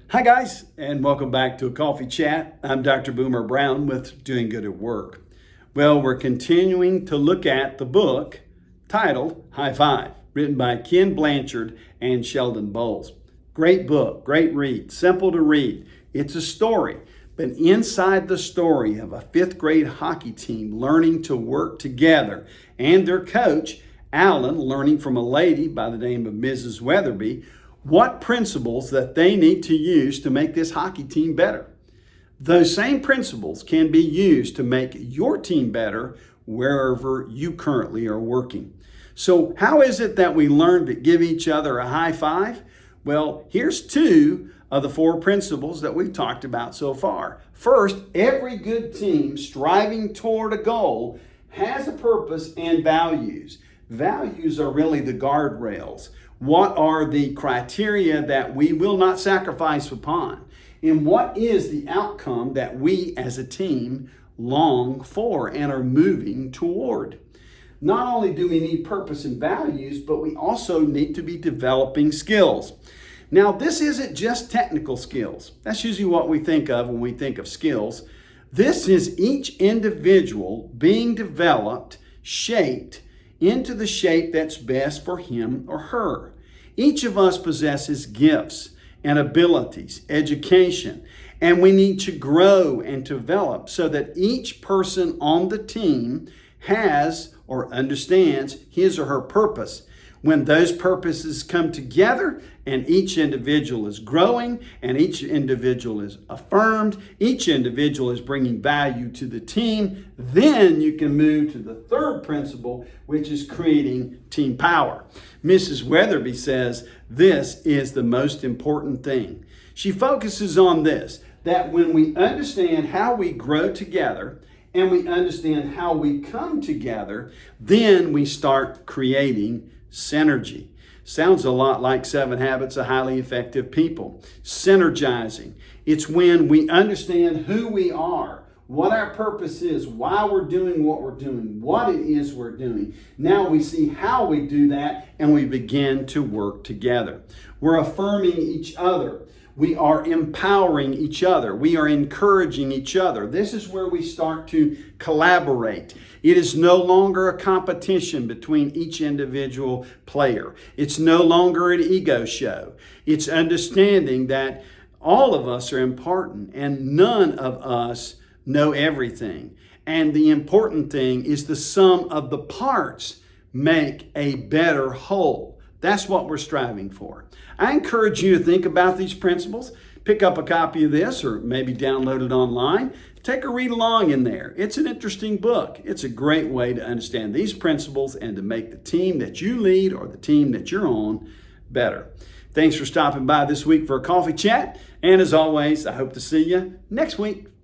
Hi guys, and welcome back to a coffee chat. I'm Dr. Boomer Brown with Doing Good at Work. Well, we're continuing to look at the book titled High Five, written by Ken Blanchard and Sheldon Bowles. Great book, great read, simple to read. It's a story, but inside the story of a fifth grade hockey team learning to work together and their coach, Alan, learning from a lady by the name of Mrs. Weatherby, what principles that they need to use to make this hockey team better. Those same principles can be used to make your team better wherever you currently are working. So how is it that we learn to give each other a high five? Well, here's two of the four principles that we've talked about so far. First, every good team striving toward a goal has a purpose and values. Values are really the guardrails. What are the criteria that we will not sacrifice upon? And what is the outcome that we as a team long for and are moving toward? Not only do we need purpose and values, but we also need to be developing skills. Now, this isn't just technical skills. That's usually what we think of when we think of skills. This is each individual being developed, shaped into the shape that's best for him or her. Each of us possesses gifts and abilities, education, and we need to grow and develop so that each person on the team has or understands his or her purpose. When those purposes come together and each individual is growing and each individual is affirmed, each individual is bringing value to the team, then you can move to the third principle, which is creating team power. Mrs. Weatherby says this is the most important thing. She focuses on this, that when we understand how we grow together and we understand how we come together, then we start creating synergy. Sounds a lot like 7 Habits of Highly Effective People. Synergizing. It's when we understand who we are, what our purpose is, why we're doing what we're doing, what it is we're doing. Now we see how we do that and we begin to work together. We're affirming each other. We are empowering each other. We are encouraging each other. This is where we start to collaborate. It is no longer a competition between each individual player. It's no longer an ego show. It's understanding that all of us are important and none of us know everything. And the important thing is the sum of the parts make a better whole. That's what we're striving for. I encourage you to think about these principles. Pick up a copy of this or maybe download it online. Take a read along in there. It's an interesting book. It's a great way to understand these principles and to make the team that you lead or the team that you're on better. Thanks for stopping by this week for a coffee chat. And as always, I hope to see you next week.